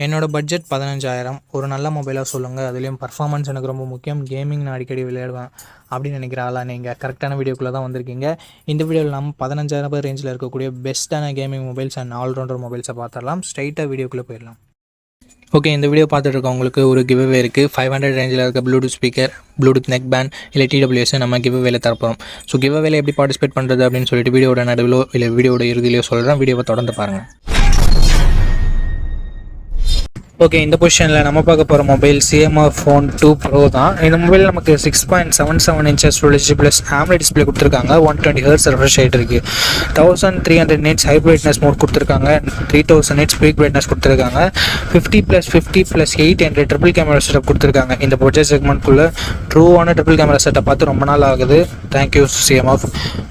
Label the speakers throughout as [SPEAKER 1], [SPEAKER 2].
[SPEAKER 1] என்னோட பட்ஜெட் 15,000 ஒரு நல்ல மொபைலாக சொல்லுங்கள். அதுலேயும் பர்ஃபார்மன்ஸ் எனக்கு ரொம்ப முக்கியம். கேமிங் நான் அடிக்கடி விளையாடுவேன் அப்படின்னு நினைக்கிற ஆளாக நீங்கள் கரெக்டான வீடியோக்குள்ளே தான் வந்திருக்கீங்க. இந்த வீடியோவில் நம்ம 15,000 ரேஞ்சில் இருக்கக்கூடிய பெஸ்ட்டான கேமிங் மொபைல்ஸ் அண்ட் ஆல்ரவுண்டர் மொபைல்ஸை பார்த்துடலாம். ஸ்ட்ரைட்டாக வீடியோக்குள்ளே போயிடலாம். ஓகே, இந்த வீடியோ பார்த்துட்டு இருக்கவங்களுக்கு ஒரு கிவ்அவே இருக்குது. 500 ரேஞ்சில் இருக்க Bluetooth speaker, Bluetooth neck band இல்லை TWS நம்ம கிவ்அவேல தரப்போம். ஸோ கிவ்அவேல எப்படி பார்ட்டிசிபேட் பண்ணுறது அப்படின்னு சொல்லிட்டு வீடியோட நடுவிலோ இல்லை வீடியோட இறுதியிலையோ சொல்கிறேன். வீடியோவை தொடர்ந்து பாருங்கள். ஓகே, இந்த பொசிஷனில் நம்ம பார்க்க போகிற மொபைல் CMR Phone 2 Pro தான். இந்த மொபைல் நமக்கு 6.77 inches Full HD plus AMOLED display கொடுத்துருக்காங்க. 120 Hz ரெஃப்ரெஷ் ரேட் இருக்குது. 1300 nits ஹை பிரைட்னஸ் மோட் கொடுத்துருக்காங்க. 3000 nits பீக் பிரைட்னஸ் கொடுத்துருக்காங்க. 50+50+8 என்ற ட்ரிபிள் கேமரா செட்டப் கொடுத்துருக்காங்க. இந்த பட்ஜெட் செக்மெண்ட்குள்ளே ட்ரூவான ட்ரிபிள் கேமரா செட்டப் பார்த்து ரொம்ப நாள் ஆகுது. Thank you CMR.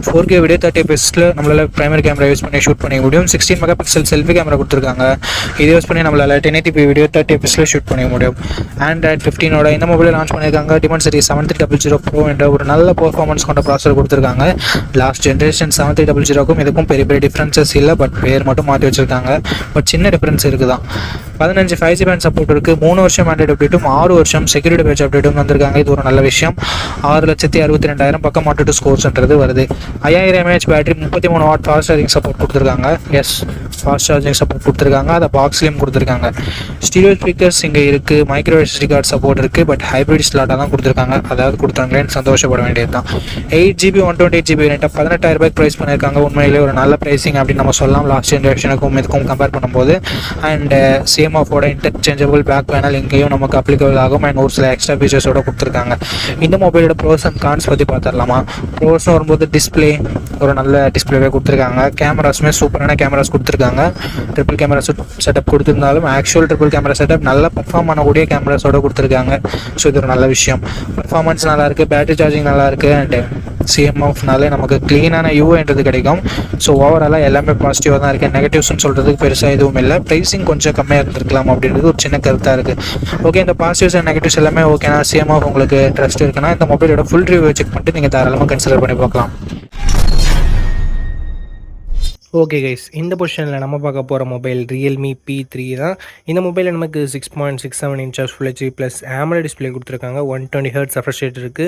[SPEAKER 1] 4K video 30 fps நம்மளால் பிரைமரி கேமரா யூஸ் பண்ணி ஷூட் பண்ணிக்க முடியும். 16 மெகாபிக்சல் செல்ஃபி கேமரா கொடுத்துருக்காங்க. இதை யூஸ் பண்ணி நம்மளால் 1080p வீடியோ 30 fps ஷூட் பண்ணிக்க முடியும். Android 15 இந்த மொபைலை லான்ச் பண்ணியிருக்காங்க. Dimensity 7300 Pro என்ற ஒரு நல்ல பெர்ஃபார்மன்ஸ் கொண்ட ப்ராசஸர் கொடுத்துருக்காங்க. லாஸ்ட் ஜென்ரேஷன் 7300க்கும் இதுக்கும் பெரிய பெரிய டிஃப்ரென்சஸ் இல்லை. பட் பேர் மட்டும் மாற்றி வச்சுருக்காங்க. பட் சின்ன டிஃப்ரென்ஸ் இருக்குதான். 15 5G பேண்ட் சப்போர்ட் இருக்குது. 3 வருஷம் ஆண்ட்ராய்டு அப்டேட்டும் 6 வருஷம் செக்யூரிட்டி பேட்ச் அப்டேட்டும் வந்திருக்காங்க. இது ஒரு நல்ல விஷயம். 6,62,000 பக்கம் மாட்டு ஸ்கோர்ஸ்ன்றது வருது. 5000 mAh battery, 33 what fast charging support கொடுத்துருக்காங்க. ஃபாஸ்ட் சார்ஜிங் சப்போர்ட் கொடுத்துருக்காங்க. அதை பாக்ஸ்லேயும் கொடுத்துருக்காங்க. ஸ்டீரியோ ஸ்பீக்கர்ஸ் இங்கே இருக்குது. மைக்ரோ SD கார்டு சப்போர்ட் இருக்குது. பட் ஹைப்ரிட் ஸ்லாட்டாக தான் கொடுத்துருக்காங்க. அதாவது கொடுத்தாங்களேன்னு சந்தோஷப்பட வேண்டியது தான். 8GB 128GB வேரியண்ட்டை 18,000 ப்ரைஸ் பண்ணியிருக்காங்க. உண்மையிலே ஒரு நல்ல ப்ரைஸிங் அப்படின்னு நம்ம சொல்லலாம். லாஸ்ட் ஜென்ரேஷனுக்கும் இதுக்கும் கம்பேர் பண்ணும்போது. And CMR interchangeable back panel இங்கேயும் நமக்கு அப்ளிகபிள் ஆகும். அண்ட் ஒரு சில எக்ஸ்ட்ரா ஃபீச்சர்ஸோட கொடுத்துருக்காங்க. இந்த மொபைலோட ப்ரோஸ் அண்ட் கான்ஸ் பற்றி பார்த்துடலாமா? ப்ரோஸ்னு வரும்போது டிஸ்பிளே ஒரு நல்ல டிஸ்பிளேவே கொடுத்துருக்காங்க. கேமராஸுமே சூப்பரான கேமராஸ் கொடுத்துருக்காங்க. ட்ரிபிள் கேமரா செட்டப் கொடுத்துருந்தாலும் ஆக்சுவல் ட்ரிபிள் கேமரா செட்டப் நல்லா பர்ஃபார்ம் பண்ணக்கூடிய கேமராஸோட கொடுத்துருக்காங்க. ஸோ இது ஒரு நல்ல விஷயம். பர்ஃபார்மன்ஸ் நல்லாயிருக்கு, பேட்டரி சார்ஜிங் நல்லாயிருக்கு. அண்ட் CMRனாலே நமக்கு க்ளீனான யூஐன்றது கிடைக்கும். ஸோ ஓவராலாக எல்லாமே பாசிட்டிவாக தான் இருக்குது. நெகட்டிவ்ஸ்னு சொல்கிறதுக்கு பெருசாக எதுவும் இல்லை. ப்ரைஸிங் கொஞ்சம் கம்மியாக இருந்திருக்கலாம் அப்படின்றது ஒரு சின்ன கருத்தாக இருக்குது. ஓகே, இந்த பாசிட்டிவ்ஸ் அண்ட் நெகட்டிவ்ஸ் எல்லாமே ஓகேனா CMR உங்களுக்கு ட்ரஸ்ட் இருக்குன்னா இந்த மொபைலோட ஃபுல் ரிவ்யூ செக் பண்ணிட்டு நீங்கள் தாராளமாக கன்சிடர் பண்ணி பார்க்கலாம். ஓகே கைஸ், இந்த பொசிஷனில் நம்ம பார்க்க போகிற மொபைல் Realme P3 தான். இந்த மொபைலில் நமக்கு 6.67 inches Full HD plus AMOLED display கொடுத்துருக்காங்க. 120 Hz ரெஃப்ரெஷ் ரேட் இருக்குது.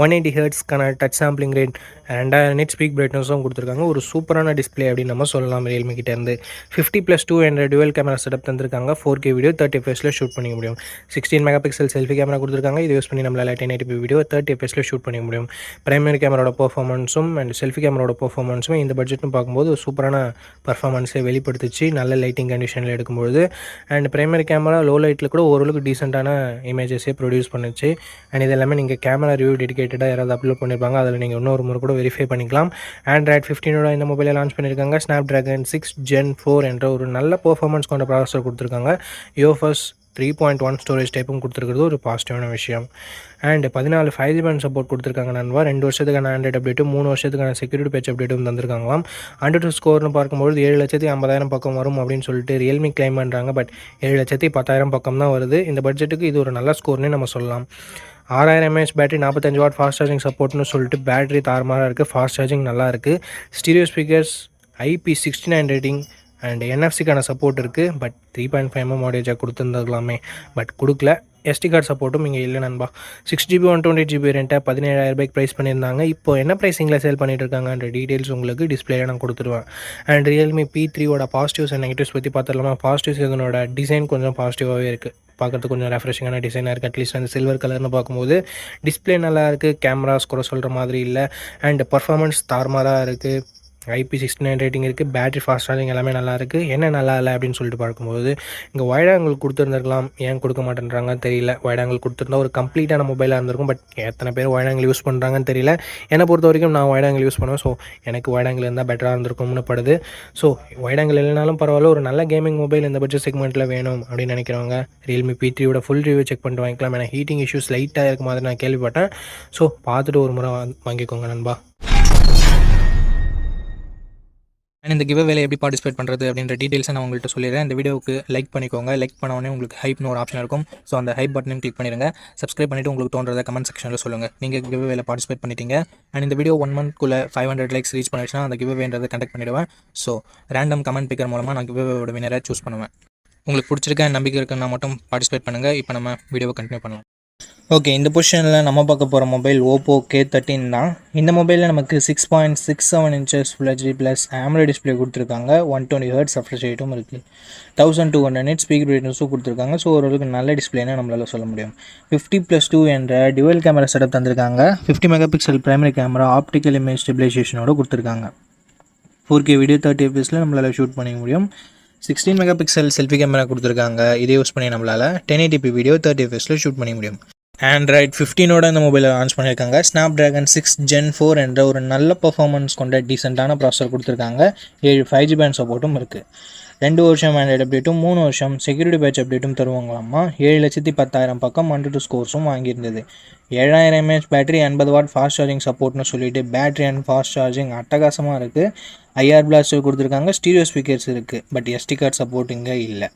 [SPEAKER 1] 180 Hzக்கான touch sampling rate, 2000 nits peak பிரைட்னஸும் கொடுத்துருக்காங்க. ஒரு சூப்பரான டிஸ்பிளே அப்படின்னு நம்ம சொல்லலாம் Realme கிட்டேருந்து. 50+2 என்ற டுவல் கேமரா செட்டப் தந்திருக்காங்க. 4K வீடியோ 30 fps ஷூட் பண்ணிக்க முடியும். 16 மெகாபிக்சல் செல்ஃபி கேமரா கொடுத்துருக்காங்க. இது யூஸ் பண்ணி நம்மளால் 1080p வீடியோ 30 fps ஷூட் பண்ணிக்க முடியும். பிரைமரி கேமராவோட பெர்ஃபார்மன்ஸும் அண்ட் செல்ஃபி கேமராவோட பெர்ஃபார்மன்ஸும் இந்த பட்ஜெட்னு பார்க்கும்போது சூப்பரான பர்ஃபார்மன்ஸை வெளிப்படுத்துச்சு நல்ல லைட்டிங் கண்டிஷனில் எடுக்கும்போது. அண்ட் பிரைமரி கேமரா லோ லைட்டில் கூட ஓரளவுக்கு டீசெண்டான இமேஜஸே ப்ரொடியூஸ் பண்ணுச்சு. அண்ட் இது எல்லாமே நீங்கள் கேமரா ரிவ்யூ டெடிகேட்டடாக யாராவது அப்லோட் பண்ணியிருப்பாங்க. அதில் நீங்கள் இன்னொரு முறை கூட வெரிஃபை பண்ணிக்கலாம். Android 15 இந்த மொபைலை லான்ச் பண்ணியிருக்காங்க. Snapdragon 6 Gen 4 என்ற ஒரு நல்ல பெர்ஃபார்மன்ஸ் கொண்ட ப்ராசஸர் கொடுத்துருக்காங்க. UFS 3.1 ஸ்டோரேஜ் டைப்பும் கொடுத்துருக்கிறது ஒரு பாசிட்டிவான விஷயம். அண்ட் 14 5G பேண்ட் சப்போர்ட் கொடுத்துருக்காங்க நண்பா. 2 வருஷத்துக்கான ஆண்ட்ராய்டு அப்டேட்டும் 3 வருஷத்துக்கான செக்யூரிட்டி பேட்ச் அப்டேட்டும் தந்திருக்காங்களாம். AnTuTu ஸ்கோர்னு பார்க்கும்போது 7,50,000 பக்கம் வரும் அப்படின்னு சொல்லிட்டு Realme கிளைம் பண்ணுறாங்க. பட் 7,10,000 பக்கம் தான் வருது. இந்த பட்ஜெட்டுக்கு இது ஒரு நல்ல ஸ்கோர்னே நம்ம சொல்லலாம். 6000 mAh battery, 45 watt fast charging சப்போர்ட்னு சொல்லிட்டு பேட்டரி தாறுமாறாக இருக்குது. ஃபாஸ்ட் சார்ஜிங் நல்லா இருக்குது. Stereo speakers, IP69 rating and NFC-க்கான சப்போர்ட் இருக்குது. பட் 3.5mm ஆடியோ ஜாக் கொடுத்துருந்துருக்கலாமே, பட் கொடுக்கல. SD கார்டு சப்போர்ட்டும் இங்கே இல்லை நண்பா. 6GB 128GB வேரியண்ட்டை 17,000 ப்ரைஸ் பண்ணியிருந்தாங்க. இப்போ என்ன ப்ரைஸிங்கில் சேல் பண்ணிட்டு இருக்காங்கன்ற டீட்டெயில்ஸ் உங்களுக்கு டிஸ்பிளேல நான் கொடுத்துருவேன். And Realme P3 positives and negatives பற்றி பார்த்துடலாமா? பாசிட்டிவ்ஸ் இதனோட டிசைன் கொஞ்சம் பாசிட்டிவாகவே இருக்குது. பார்க்குறதுக்கு கொஞ்சம் ரெஃப்ரெஷிங்கான டிசைனாக இருக்குது. அட்லீஸ்ட் அந்த சில்வர் கலர்னு பார்க்கும்போது டிஸ்பிளே நல்லா இருக்குது. கேமராஸ் கூட சொல்கிற மாதிரி இல்லை. அண்ட் பர்ஃபார்மன்ஸ் தாறுமாறாக இருக்குது. IP69 ரேட்டிங் இருக்குது. பேட்டரி ஃபாஸ்ட் சார்ஜிங் எல்லாமே நல்லா இருக்குது. என்ன நல்லா இல்லை அப்படின்னு சொல்லிட்டு பார்க்கும்போது இங்கே வைட் ஆங்கிள் கொடுத்துருந்துருக்கலாம். ஏன் கொடுக்க மாட்டேன்றாங்கன்னு தெரியல. வைட் ஆங்கிள் கொடுத்துருந்தா ஒரு கம்ப்ளீட்டான மொபைலாக இருந்திருக்கும். பட் எத்தனை பேர் வைட் ஆங்கிள் யூஸ் பண்ணுறாங்கன்னு தெரியல. என்னை பொறுத்த வரைக்கும் நான் வைட் ஆங்கிள் யூஸ் பண்ணுவேன். ஸோ எனக்கு வைட் ஆங்கிள் இருந்தால் பெட்டராக இருந்திருக்கும்னு படுது. ஸோ வைட் ஆங்கிள் இல்லைனாலும் பரவாயில்ல, ஒரு நல்ல கேமிங் மொபைல் இந்த பட்ஜெட் செக்மெண்ட்டில் வேணும் அப்படின்னு நினைக்கிறவங்க Realme P3 full review check பண்ணிட்டு வாங்கிக்கலாம். ஏன்னா ஹீட்டிங் இஷ்யூஸ் லைட்டாக இருக்க மாதிரி நான் கேள்விப்பட்டேன். ஸோ பார்த்துட்டு ஒரு முறை வாங்கிக்கோங்க நண்பா. அண்ட் இந்த கிவ்அவேல எப்படி பார்ட்டிசிபேட் பண்ணுறது அப்படின்ற டீட்டெயில்ஸை நான் உங்கள்கிட்ட சொல்லிடுறேன். இந்த வீடியோவுக்கு லைக் பண்ணிக்கோங்க. லைக் பண்ணோடனே உங்களுக்கு ஹைப்னு ஒரு ஆப்ஷன் இருக்கும். ஸோ அந்த ஹைப் பட்டனையும் கிளிக் பண்ணிடுங்க. சப்ஸ்கிரைப் பண்ணிவிட்டு உங்களுக்கு தோன்றதை கமெண்ட் செக்ஷனில் சொல்லுங்கள். நீங்கள் கிவ்அவேல பார்ட்டிசிபேட் பண்ணிட்டீங்க. அண்ட் இந்த வீடியோ 1 monthக்குள்ளே 500 லைக்ஸ் ரீச் பண்ணிடுச்சுன்னா அந்த கிவ்அவேன்றதை கண்டக்ட் பண்ணிவிடுவேன். ஸோ ரேண்டம் கமெண்ட் பிக்கர் மூலமாக நான் கிவ்அவேவோட வினரை சூஸ் பண்ணுவேன். உங்களுக்கு பிடிச்சிருக்க நம்பிக்கை இருக்குன்னா மட்டும் பார்ட்டிசிபேட் பண்ணுங்கள். இப்போ நம்ம வீடியோவை கண்டினியூ பண்ணலாம். ஓகே, இந்த பொசிஷனில் நம்ம பார்க்க போகிற மொபைல் ஓப்போ K13 தான். இந்த மொபைலில் நமக்கு 6.67 inches Full HD plus AMOLED display கொடுத்துருக்காங்க. 120 Hz ரெஃப்ரெஷ் ரேட்டும் இருக்குது. 1200 nits ஸ்பீக் பிரைட்னஸும் கொடுத்துருக்காங்க. ஸோ ஓரளவுக்கு நல்ல டிஸ்பிளேன்னு நம்மளால் சொல்ல முடியும். 50+2 என்ற டியூவல் கேமரா செட்டப் தந்திருக்காங்க. 50 megapixel primary camera optical image ஸ்டெபிலைசேஷனோட கொடுத்துருக்காங்க. 4K வீடியோ 30 fps நம்மளால் ஷூட் பண்ணிக்க முடியும். 16 மெகாபிக்சல் செல்ஃபி கேமரா கொடுத்துருக்காங்க. இதை யூஸ் பண்ணி நம்மளால் 1080p வீடியோ 30 fps ஷூட் பண்ணிக்க முடியும். Android 15ஓட இந்த மொபைலை லான்ச் பண்ணியிருக்காங்க. Snapdragon 6 Gen 4 என்ற ஒரு நல்ல பர்ஃபார்மன்ஸ் கொண்ட டீசெண்டான ப்ராசஸர் கொடுத்துருக்காங்க. 7 5G பேண்ட் சப்போர்ட்டும் இருக்குது. 2 வருஷம் ஆண்ட்ராய்டு அப்டேட்டும் 3 வருஷம் செக்யூரிட்டி பேட்ச் அப்டேட்டும் தருவாங்களாமா. 7,10,000 பக்கம் 1-2 ஸ்கோர்ஸும் வாங்கியிருந்தது. 7000 mAh battery, 80 watt fast charging சப்போர்ட்னு சொல்லிட்டு பேட்டரி அண்ட் ஃபாஸ்ட் சார்ஜிங் அட்டகாசமாக இருக்குது. IR பிளாஸ்டர் கொடுத்துருக்காங்க. ஸ்டீரியோ ஸ்பீக்கர்ஸ் இருக்குது. பட் SD கார்டு சப்போர்ட் இங்கே இல்லை.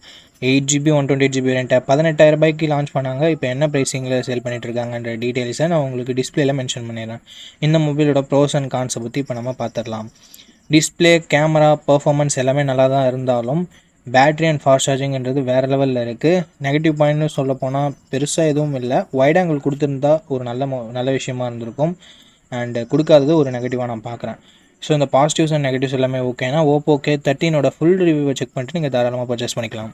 [SPEAKER 1] 8GB 128GB வேரியண்ட்டை 18,000 ரூபாய்க்கு லான்ச் பண்ணாங்க. இப்போ என்ன ப்ரைஸிங்கில் சேல் பண்ணிட்டுருக்காங்கன்ற டீட்டெயில்ஸை நான் உங்களுக்கு டிஸ்பிளேல மென்ஷன் பண்ணிடுறேன். இந்த மொபைலோட ப்ரோஸ் அண்ட் கான்ஸை பற்றி இப்போ நம்ம பார்த்துடலாம். டிஸ்பிளே, கேமரா, பர்ஃபார்மன்ஸ் எல்லாமே நல்லா தான் இருந்தாலும் பேட்டரி அண்ட் ஃபாஸ்ட் சார்ஜிங்கிறது வேறு லெவலில் இருக்குது. நெகட்டிவ் பாயிண்ட்னு சொல்ல போனால் பெருசாக எதுவும் இல்லை. வைட் ஆங்கிள் கொடுத்துருந்தா ஒரு நல்ல விஷயமா இருந்திருக்கும். அண்டு கொடுக்காதது ஒரு நெகட்டிவாக நான் பார்க்குறேன். ஸோ இந்த பாசிட்டிவ்ஸ் அண்ட் நெகட்டிவ்ஸ் எல்லாமே ஓகேனா ஓப்போ K13ஓட ஃபுல் ரிவ்யூவை செக் பண்ணிட்டு நீங்கள் தாராளமாக பர்ச்சேஸ் பண்ணிக்கலாம்.